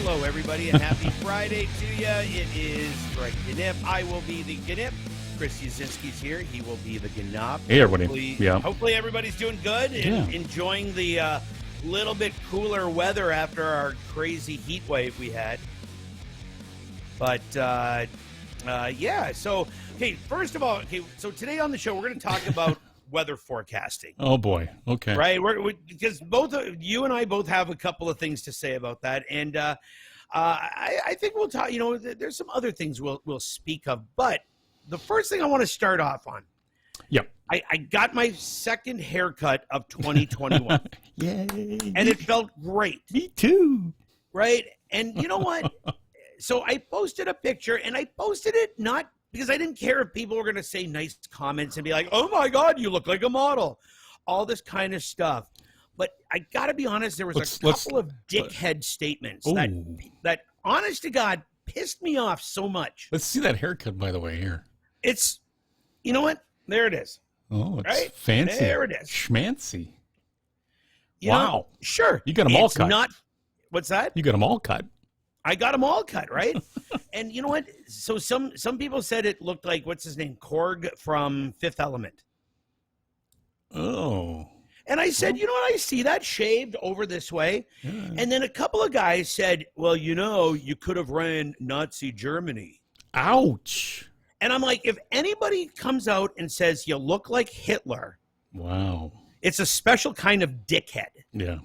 Hello, everybody, and happy Friday to you. It is Greg Gnyp. I will be the Gnyp. Chris Yazinski's here. He will be the Gnop. Hey, everybody. Hopefully everybody's doing good and enjoying the little bit cooler weather after our crazy heat wave we had. But, yeah. So, okay, first of all, so today on the show, we're going to talk about weather forecasting. Oh, boy. Okay. Right? Because you and I both have a couple of things to say about that. And I think we'll talk, there's some other things we'll speak of. But the first thing I want to start off on. Yep. I got my second haircut of 2021. Yay. And it felt great. Me too. Right? And you know what? So I posted a picture, and I posted it not because I didn't care if people were going to say nice comments and be like, oh, my God, you look like a model. All this kind of stuff. But I got to be honest, there was a couple of dickhead statements that, honest to God, pissed me off so much. Let's see that haircut, by the way, here. It's, you know what? There it is. Oh, it's right? fancy. There it is. Schmancy. Wow. Sure. You got them all cut. What's that? You got them all cut. I got them all cut, right? And you know what? So some people said it looked like, what's his name? Korg from Fifth Element. Oh. And I said, you know what? I see that shaved over this way. Yeah. And then a couple of guys said, well, you could have ran Nazi Germany. Ouch. And I'm like, if anybody comes out and says you look like Hitler, wow, it's a special kind of dickhead. Yeah.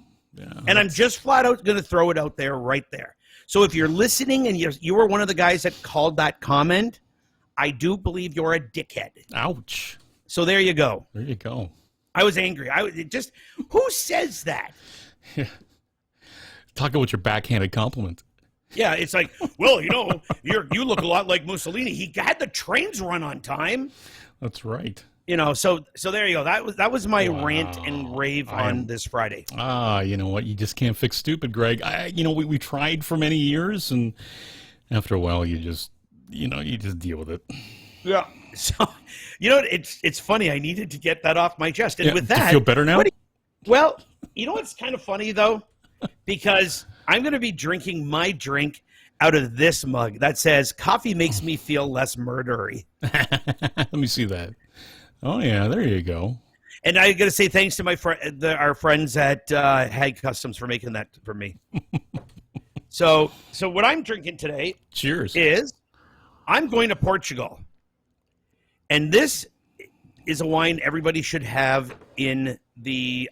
And I'm just flat out going to throw it out there right there. So if you're listening and you were one of the guys that called that comment, I do believe you're a dickhead. Ouch. So there you go. There you go. I was angry. Who says that? Yeah. Talk about your backhanded compliment. Yeah, it's like, well, you look a lot like Mussolini. He had the trains run on time. That's right. So there you go. That was my rant and rave on this Friday. You know what? You just can't fix stupid, Greg. We tried for many years, and after a while, you just deal with it. Yeah. So, it's funny. I needed to get that off my chest. And with that, do you feel better now? Well, what's kind of funny though, because I'm going to be drinking my drink out of this mug that says "Coffee makes me feel less murdery." Let me see that. Oh yeah, there you go. And I got to say thanks to our friends at Hag Customs for making that for me. So what I'm drinking today, cheers, is I'm going to Portugal, and this is a wine everybody should have in the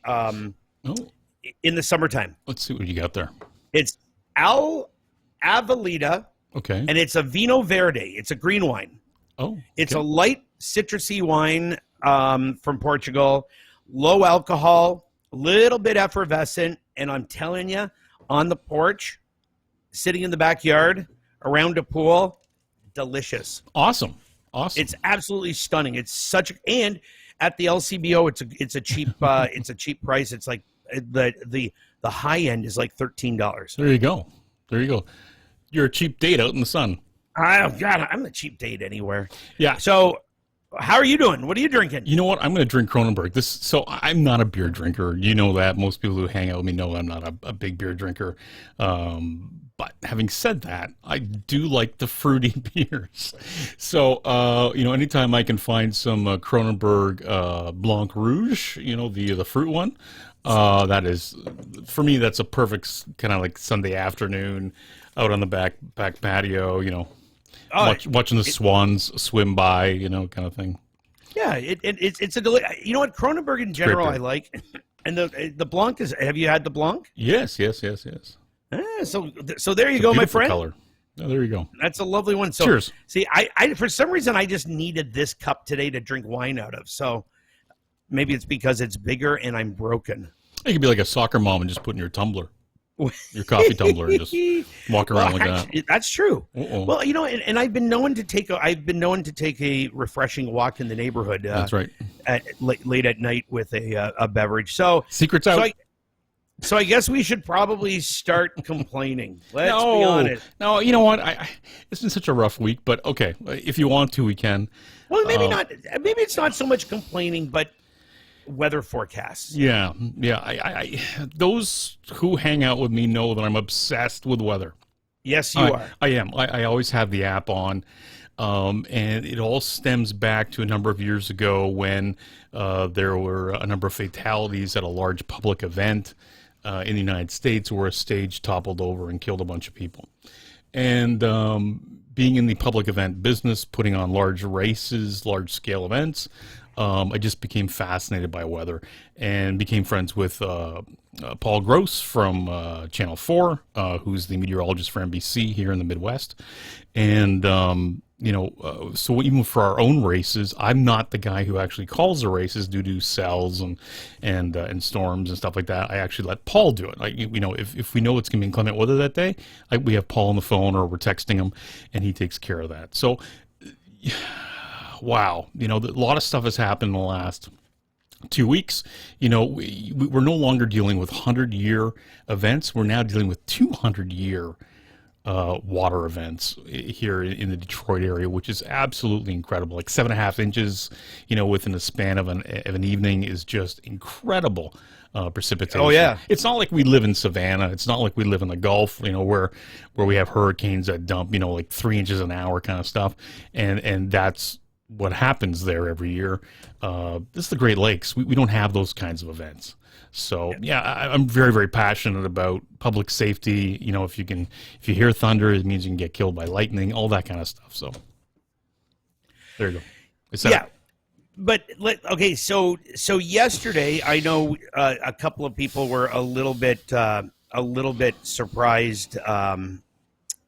summertime. Let's see what you got there. It's Avelita. Okay. And it's a Vino Verde. It's a green wine. Oh. It's a light citrusy wine from Portugal. Low alcohol, little bit effervescent. And I'm telling you, on the porch, sitting in the backyard, around a pool, delicious. Awesome. It's absolutely stunning. It's and at the LCBO, it's a cheap it's a cheap price. It's like the high end is like $13. There you go. You're a cheap date out in the sun. Oh, God, I'm a cheap date anywhere. Yeah. So how are you doing? What are you drinking? You know what? I'm going to drink Kronenberg. So I'm not a beer drinker. You know that. Most people who hang out with me know I'm not a big beer drinker. But having said that, I do like the fruity beers. So, anytime I can find some Kronenberg Blanc Rouge, the fruit one, that is, for me, that's a perfect kind of like Sunday afternoon out on the back patio, watching the swans swim by, kind of thing. Yeah, it's a you know what, Kronenberg in general I like, and the Blanc is. Have you had the Blanc? Yes. So there you go, my friend. Color. Oh, there you go. That's a lovely one. So, cheers. See, I for some reason I just needed this cup today to drink wine out of. So maybe it's because it's bigger and I'm broken. You could be like a soccer mom and just put in your tumbler. Your coffee tumbler and just walk around like that. That's true. Uh-oh. Well, and I've been known to take a refreshing walk in the neighborhood. That's right. Late at night with a beverage. So secrets out. So I guess we should probably start complaining. Let's be honest. No, you know what? It's been such a rough week, but okay, if you want to, we can. Well, maybe not. Maybe it's not so much complaining, but weather forecasts. Yeah. I those who hang out with me know that I'm obsessed with weather. Yes, you are. I am. I always have the app on. And it all stems back to a number of years ago when there were a number of fatalities at a large public event in the United States where a stage toppled over and killed a bunch of people. And being in the public event business, putting on large races, large scale events, I just became fascinated by weather and became friends with Paul Gross from Channel 4, who's the meteorologist for NBC here in the Midwest. And so even for our own races, I'm not the guy who actually calls the races due to cells and storms and stuff like that. I actually let Paul do it. If we know it's going to be inclement weather that day, we have Paul on the phone or we're texting him, and he takes care of that. So, wow, a lot of stuff has happened in the last 2 weeks. We're no longer dealing with 100-year events. We're now dealing with 200-year water events here in the Detroit area, which is absolutely incredible. Like 7.5 inches, within the span of an evening is just incredible precipitation. Oh yeah, it's not like we live in Savannah. It's not like we live in the Gulf, where we have hurricanes that dump, like 3 inches an hour kind of stuff, and that's what happens there every year. This is the Great Lakes. We don't have those kinds of events. So yeah, I'm very, very passionate about public safety. If you hear thunder, it means you can get killed by lightning, all that kind of stuff. So there you go. Yeah, but okay. So yesterday, I know a couple of people were a little bit surprised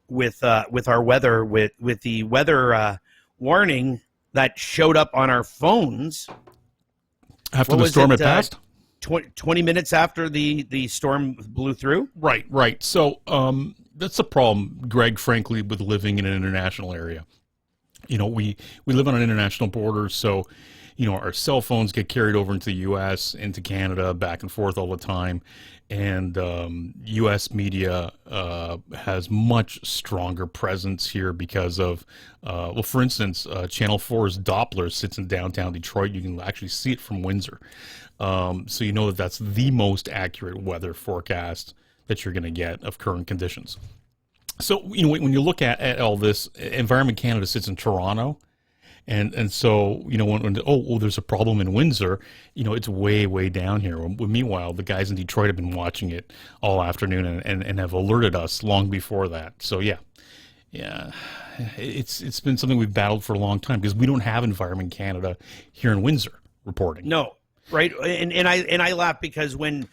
with our weather, with the weather warning that showed up on our phones after the storm had passed. 20 minutes after the storm blew through? Right. So that's the problem, Greg, frankly, with living in an international area. We live on an international border, so, our cell phones get carried over into the U.S., into Canada, back and forth all the time. And U.S. media has much stronger presence here because of, for instance, Channel 4's Doppler sits in downtown Detroit. You can actually see it from Windsor. So that's the most accurate weather forecast that you're going to get of current conditions. So, when you look at all this, Environment Canada sits in Toronto. And so, when there's a problem in Windsor, it's way, way down here. Meanwhile, the guys in Detroit have been watching it all afternoon and have alerted us long before that. So, yeah, it's been something we've battled for a long time because we don't have Environment Canada here in Windsor reporting. No, right. And I laugh because when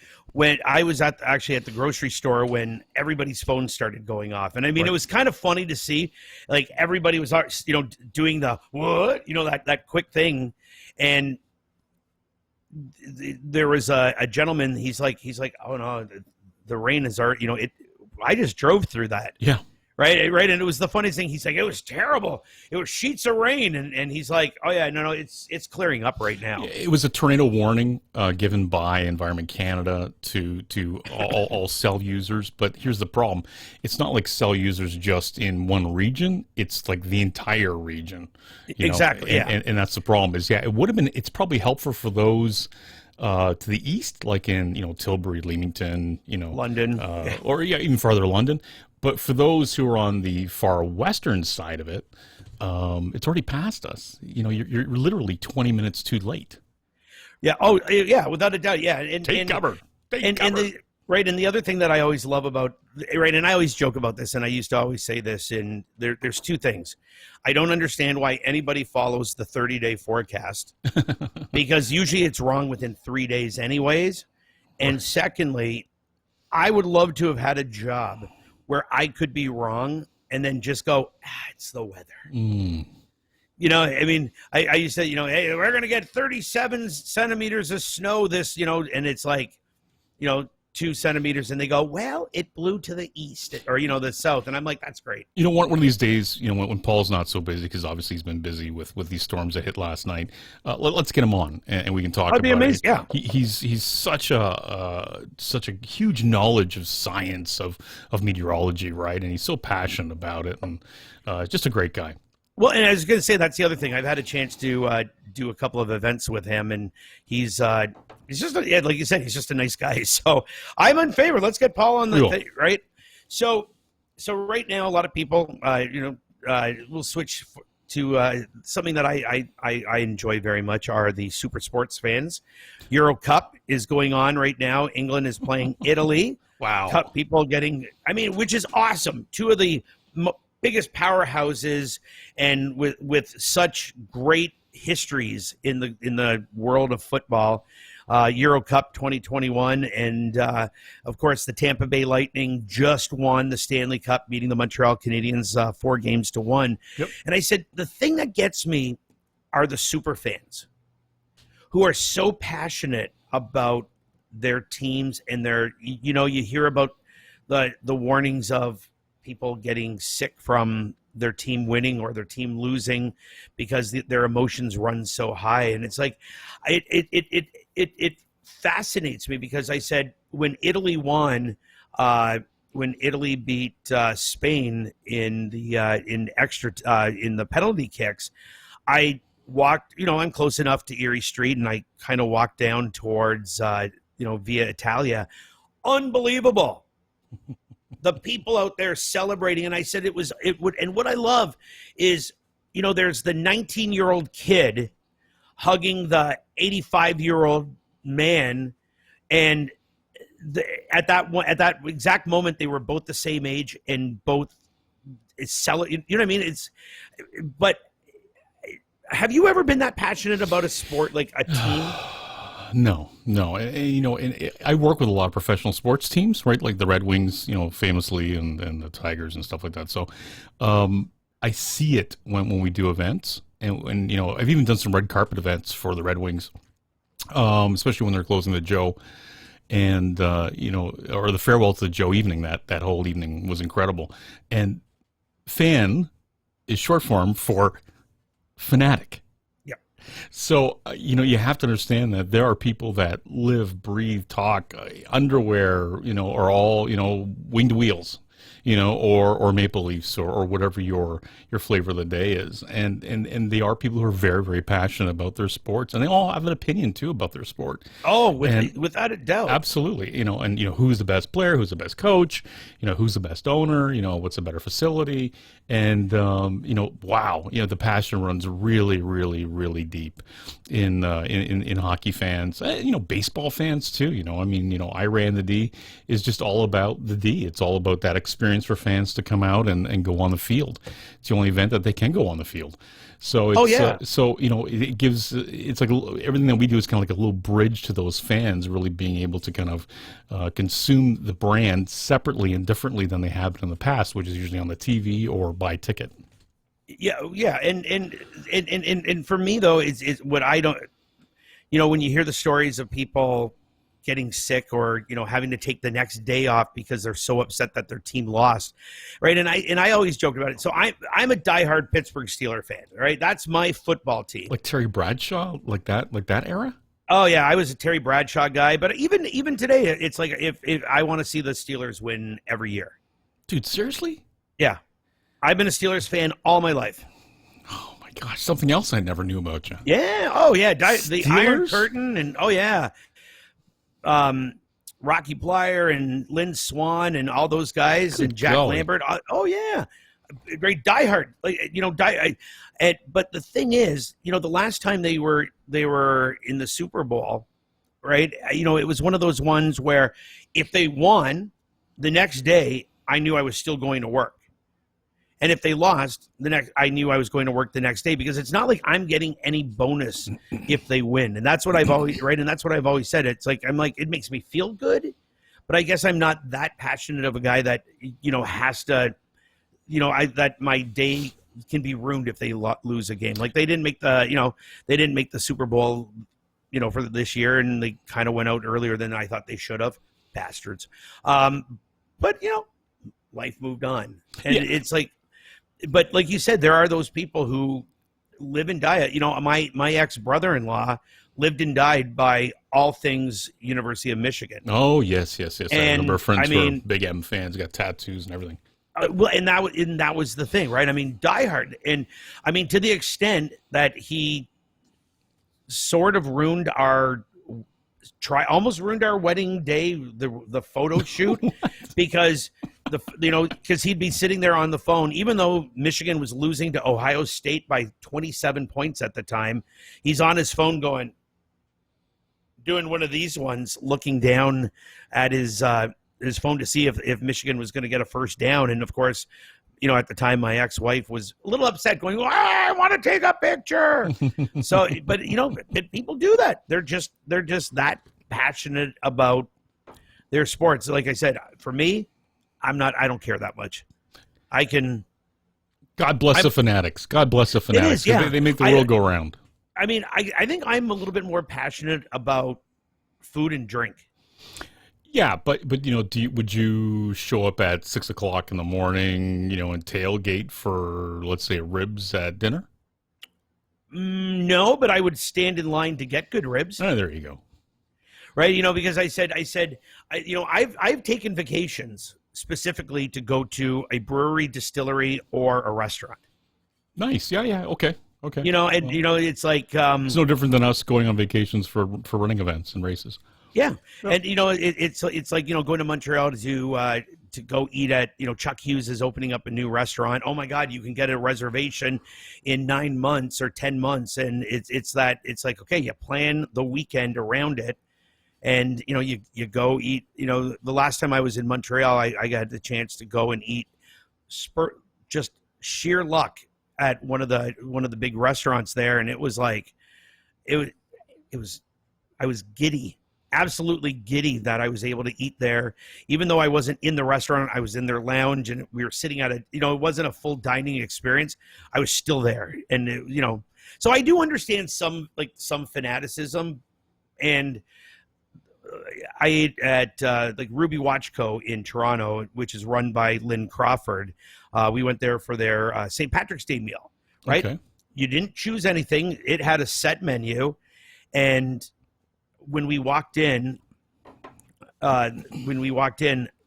I was actually at the grocery store when everybody's phones started going off. And I mean, It was kind of funny to see, like, everybody was, doing the, what, that quick thing. And there was a gentleman, he's like, oh no, the rain is already, I just drove through that. Yeah. Right. And it was the funniest thing. He's like, it was terrible. It was sheets of rain. And he's like, oh yeah, no, it's clearing up right now. It was a tornado warning given by Environment Canada to all cell users. But here's the problem. It's not like cell users just in one region. It's like the entire region. Exactly. And that's the problem is, it would have been, it's probably helpful for those to the east, like in, Tilbury, Leamington, London, or even farther London. But for those who are on the far western side of it, it's already past us. You're literally 20 minutes too late. Yeah. Oh, yeah. Without a doubt. Yeah. And take cover. And the other thing that I always love about, and I always joke about this, and I used to always say this, and there's two things. I don't understand why anybody follows the 30-day forecast because usually it's wrong within 3 days anyways. And secondly, I would love to have had a job where I could be wrong and then just go, it's the weather. I used to say, hey, we're going to get 37 centimeters of snow this, and it's like, 2 centimeters, and they go, well, it blew to the east or, the south. And I'm like, that's great. One of these days, when Paul's not so busy, because obviously he's been busy with these storms that hit last night, let's get him on and we can talk about it. That'd be amazing. Yeah. He's such a huge knowledge of science, of meteorology, right? And he's so passionate about it, and just a great guy. Well, and I was going to say, that's the other thing. I've had a chance to do a couple of events with him, and he's just, like you said, he's just a nice guy. So I'm in favor. Let's get Paul on the thing, right? So so right now, a lot of people, will switch to something that I enjoy very much are the super sports fans. Euro Cup is going on right now. England is playing Italy. Wow. People getting, which is awesome. Two of the biggest powerhouses, and with such great histories in the world of football. Euro Cup 2021, and of course the Tampa Bay Lightning just won the Stanley Cup, beating the Montreal Canadiens 4-1. Yep. And I said the thing that gets me are the super fans who are so passionate about their teams, and you hear about the warnings of people getting sick from their team winning or their team losing because their emotions run so high. And it's like it fascinates me, because I said when Italy won, when Italy beat Spain in the penalty kicks, I walked, I'm close enough to Erie Street, and I kind of walked down towards Via Italia. Unbelievable. The people out there celebrating. And I said and what I love is, there's the 19-year-old kid hugging the 85-year-old man, and at that exact moment they were both the same age, and both you know what I mean? But have you ever been that passionate about a sport, like a team? No. And I work with a lot of professional sports teams, right? Like the Red Wings, famously, and the Tigers and stuff like that. So I see it when we do events, and I've even done some red carpet events for the Red Wings, especially when they're closing the Joe, and or the farewell to the Joe evening. That whole evening was incredible. And fan is short form for fanatic. So, you have to understand that there are people that live, breathe, talk, underwear, are all, winged wheels, or Maple Leafs, or whatever your flavor of the day is. And they are people who are very, very passionate about their sports, and they all have an opinion too about their sport. Oh, without a doubt. Absolutely. Who's the best player, who's the best coach, who's the best owner, what's a better facility. And, wow, the passion runs really, really, really deep in hockey fans, baseball fans too. I Ran the D is just all about the D. It's all about that experience for fans to come out and go on the field. It's the only event that they can go on the field. So it's, it gives, it's like everything that we do is kind of like a little bridge to those fans really being able to kind of consume the brand separately and differently than they have been in the past, which is usually on the TV or by ticket. Yeah. And for me though, is what I don't, when you hear the stories of people getting sick, or having to take the next day off because they're so upset that their team lost, right? And I always joked about it. So I'm a diehard Pittsburgh Steelers fan, right? That's my football team. Like Terry Bradshaw, like that era. Oh yeah, I was a Terry Bradshaw guy, but even today, it's like if I want to see the Steelers win every year. Dude, seriously? Yeah, I've been a Steelers fan all my life. Oh my gosh, something else I never knew about you. Yeah. Oh yeah, the Steelers? Iron Curtain, and oh yeah. Rocky Plyer and Lynn Swan and all those guys, and Jack Lambert. Oh yeah, great diehard. But the thing is, the last time they were in the Super Bowl, right? It was one of those ones where if they won, the next day I knew I was still going to work. And if they lost, I knew I was going to work the next day, because it's not like I'm getting any bonus if they win. And that's what I've always, right? And that's what I've always said. It's like, it makes me feel good, but I guess I'm not that passionate of a guy that, has to, that my day can be ruined if they lose a game. Like they didn't make the Super Bowl, for this year, and they kind of went out earlier than I thought they should have. Bastards. But life moved on. And it's like, but like you said, there are those people who live and die. My ex-brother-in-law lived and died by all things University of Michigan. Oh, yes. And, I have a number of friends who are big M fans, got tattoos and everything. And that was the thing, right? Diehard. And to the extent that he sort of ruined almost ruined our wedding day, the photo shoot, because because he'd be sitting there on the phone, even though Michigan was losing to Ohio State by 27 points at the time. He's on his phone doing one of these ones, looking down at his phone to see if Michigan was going to get a first down. And of course, at the time, my ex-wife was a little upset, going, I want to take a picture. So, but people do that. They're just that passionate about their sports. Like I said, for me, I don't care that much. God bless the fanatics. God bless the fanatics. It is, yeah. They make the world go round. I mean, I think I'm a little bit more passionate about food and drink. Yeah, but would you show up at 6 o'clock in the morning, and tailgate for, let's say, ribs at dinner? No, but I would stand in line to get good ribs. Oh, there you go. Right, because I said, I've taken vacations specifically to go to a brewery, distillery, or a restaurant. Nice. Yeah. Okay. It's like it's no different than us going on vacations for running events and races. Yeah, and it's like going to Montreal to go eat at Chuck Hughes is opening up a new restaurant. Oh my God, you can get a reservation in 9 months or 10 months, and it's like, okay, you plan the weekend around it. And, you go eat, the last time I was in Montreal, I got the chance to go and eat just sheer luck at one of the big restaurants there. And it was like, I was giddy, absolutely giddy that I was able to eat there. Even though I wasn't in the restaurant, I was in their lounge and we were sitting at it wasn't a full dining experience. I was still there. And, so I do understand some fanaticism. And I ate at Ruby Watch Co. in Toronto, which is run by Lynn Crawford. We went there for their St. Patrick's Day meal, right? Okay. You didn't choose anything. It had a set menu. And when we walked in,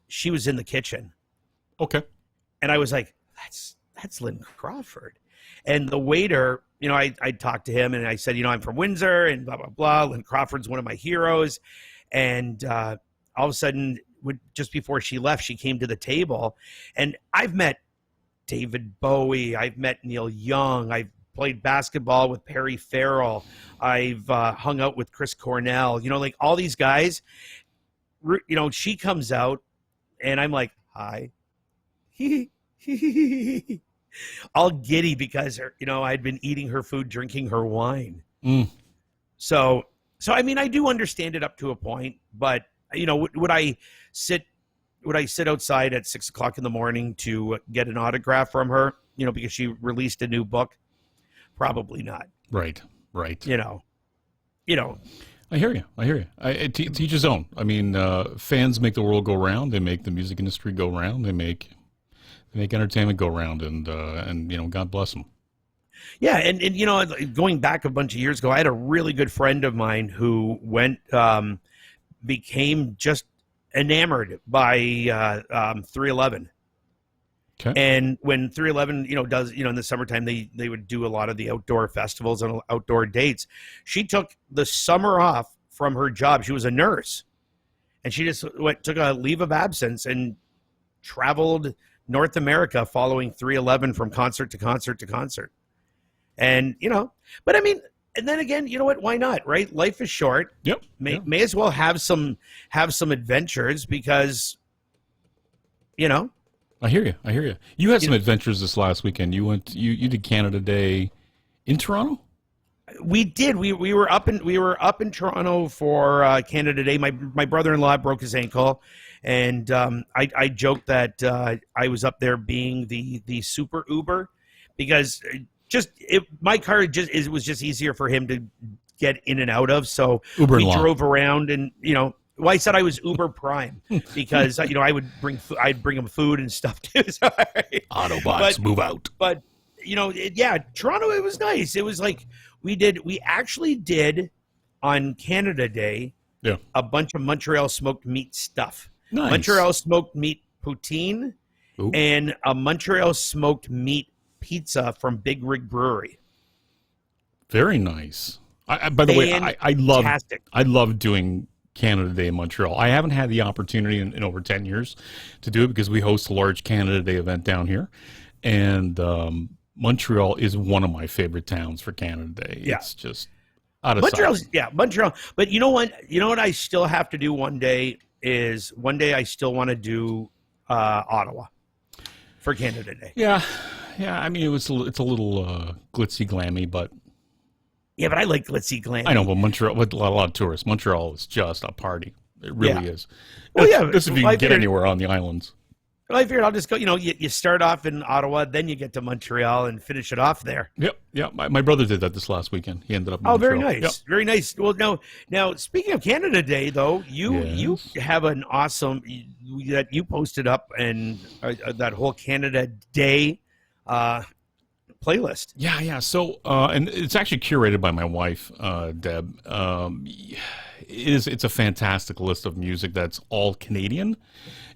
she was in the kitchen. Okay. And I was like, that's Lynn Crawford. And the waiter, I talked to him and I said, I'm from Windsor and blah, blah, blah. Lynn Crawford's one of my heroes. And all of a sudden, just before she left, she came to the table. And I've met David Bowie. I've met Neil Young. I've played basketball with Perry Farrell. I've hung out with Chris Cornell. Like all these guys. She comes out, and I'm like, hi. All giddy because, I'd been eating her food, drinking her wine. Mm. So I mean, I do understand it up to a point, but would I sit outside at 6 o'clock in the morning to get an autograph from her? Because she released a new book. Probably not. Right. I hear you. To each his own. I mean, fans make the world go round. They make the music industry go round. They make entertainment go round, and God bless them. Yeah, and going back a bunch of years ago, I had a really good friend of mine who became just enamored by 311. Okay. And when 311, does, in the summertime, they would do a lot of the outdoor festivals and outdoor dates. She took the summer off from her job. She was a nurse, and she just took a leave of absence and traveled North America following 311 from concert to concert to concert. And, but I mean, and then again, you know what? Why not? Right? Life is short. Yep. May as well have some adventures because, I hear you. You had some adventures this last weekend. You did Canada Day in Toronto? We did. We were up in Toronto for Canada Day. My brother-in-law broke his ankle, and I joked that I was up there being the super Uber because my car was just easier for him to get in and out of. So we drove around, and well, I said I was Uber Prime because I'd bring him food and stuff too. Sorry. Autobots, move out. But Toronto, it was nice. It was like we actually did on Canada Day a bunch of Montreal smoked meat stuff. Nice. Montreal smoked meat poutine. Ooh. And a Montreal smoked meat pizza from Big Rig Brewery. Very nice. By the way, I love doing Canada Day in Montreal. I haven't had the opportunity in over 10 years to do it because we host a large Canada Day event down here. And Montreal is one of my favorite towns for Canada Day. Yeah. It's just out of Montreal's, sight. yeah, Montreal. But you know what? You know what I still have to do one day is I still want to do Ottawa for Canada Day. Yeah. I mean, it's a little glitzy, glammy, but Yeah, but I like glitzy glam. I know, but Montreal, with a lot of tourists, Montreal is just a party. It really is. Well, yeah, This if you can get anywhere on the islands. Well, I figured I'll just go. You start off in Ottawa, then you get to Montreal and finish it off there. Yep. My brother did that this last weekend. He ended up in Oh, Montreal. very nice. Very nice. Well, now speaking of Canada Day, though, you have an awesome that you posted up and that whole Canada Day playlist. Yeah. So, and it's actually curated by my wife, Deb. It's a fantastic list of music that's all Canadian,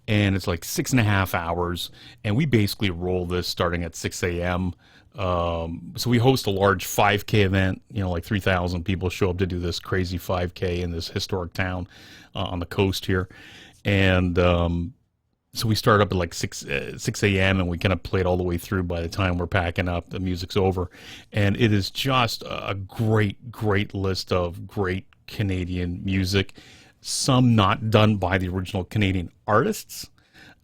and it's like 6.5 hours, and we basically roll this starting at 6 a.m. So we host a large 5K event. Like 3,000 people show up to do this crazy 5K in this historic town on the coast here, and so we start up at like 6 a.m. and we kind of play it all the way through. By the time we're packing up, the music's over, and it is just a great list of great Canadian music. Some not done by the original Canadian artists.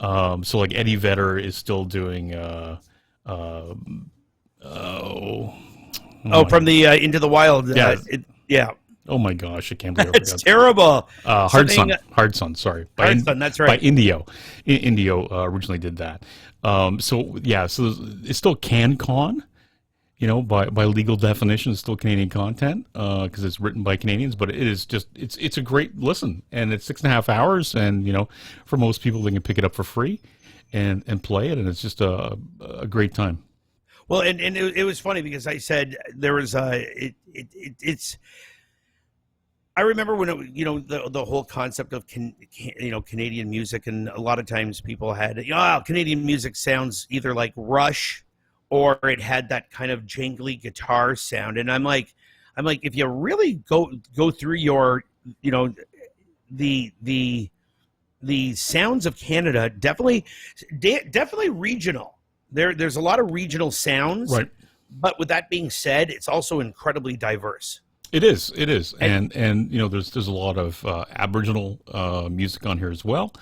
So like Eddie Vedder is still doing from the Into the Wild. Yeah. Oh my gosh, I can't believe I forgot. It's terrible. Hard Sun, sorry. Hard Sun, that's right. By Indio. Indio originally did that. So it's still CanCon, by legal definition, it's still Canadian content because it's written by Canadians, but it is just, it's a great listen, and it's 6.5 hours, and, for most people, they can pick it up for free and play it, and it's just a great time. Well, and it was funny because I said there was it's. I remember when the whole concept of Canadian music, and a lot of times people had Canadian music sounds either like Rush or it had that kind of jangly guitar sound, and I'm like if you really go through your the sounds of Canada, definitely regional. There's a lot of regional sounds, right? But with that being said, it's also incredibly diverse. It is, and there's a lot of Aboriginal music on here as well,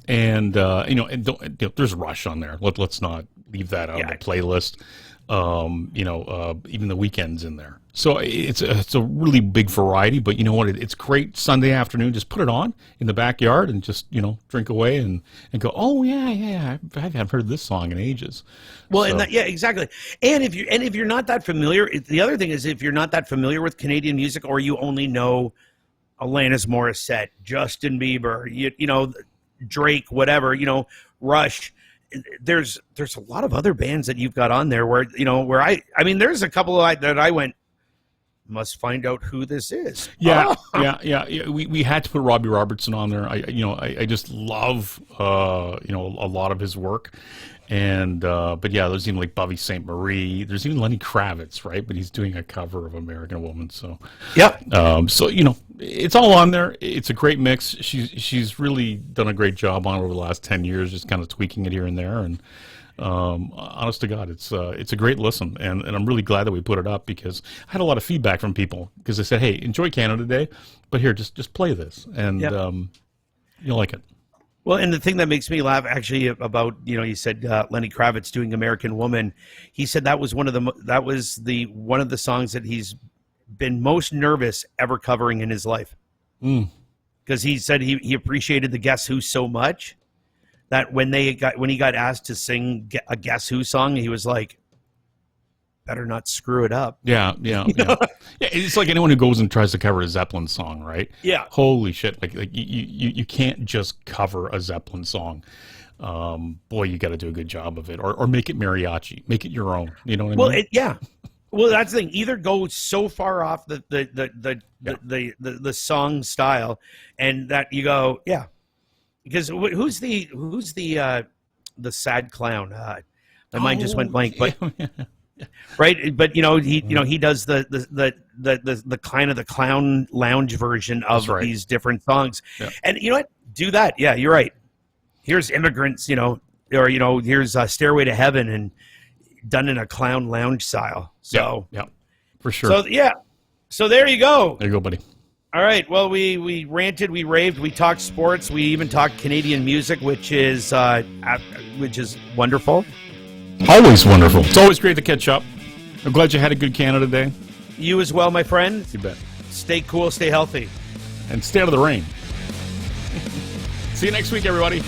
and there's Rush on there. Let's not leave that out of the playlist. Even the Weeknd's in there. So it's a really big variety, but you know what? It's great Sunday afternoon. Just put it on in the backyard and just, drink away and go, oh yeah. I haven't heard this song in ages. Well, so. Exactly. And if you're not that familiar, the other thing is if you're not that familiar with Canadian music, or you only know Alanis Morissette, Justin Bieber, Drake, whatever, Rush. There's a lot of other bands that you've got on there where there's a couple that I went, must find out who this is. Yeah. We had to put Robbie Robertson on there. I just love a lot of his work, and but yeah, there's even like Bobby St. Marie. There's even Lenny Kravitz, right? But he's doing a cover of American Woman. So so it's all on there. It's a great mix. She's really done a great job on it over the last 10 years, just kind of tweaking it here and there. And honest to God, it's a great listen, and I'm really glad that we put it up because I had a lot of feedback from people because they said, hey, enjoy Canada Day, but here, just play this, and you'll like it. Well, and the thing that makes me laugh actually about, you said Lenny Kravitz doing American Woman. He said that was one of the songs that he's been most nervous ever covering in his life. Because he said he appreciated the Guess Who so much that when he got asked to sing a Guess Who song, he was like, better not screw it up. Yeah. It's like anyone who goes and tries to cover a Zeppelin song, right? Yeah. Holy shit! Like you can't just cover a Zeppelin song. Boy, you got to do a good job of it, or make it mariachi, make it your own. You know what I mean? Well, that's the thing. Either go so far off the song style, and that you go, yeah. Because who's the sad clown? My mind just went blank. But right? But he does the kind of the clown lounge version of these different songs, and you know what? Do that. Yeah, you're right. Here's Immigrants, or here's Stairway to Heaven, and done in a clown lounge style. So yeah, for sure. So there you go. There you go, buddy. All right. Well, we ranted, we raved, we talked sports, we even talked Canadian music, which is wonderful. Always wonderful. It's always great to catch up. I'm glad you had a good Canada Day. You as well, my friend. You bet. Stay cool, stay healthy, and stay out of the rain. See you next week, everybody.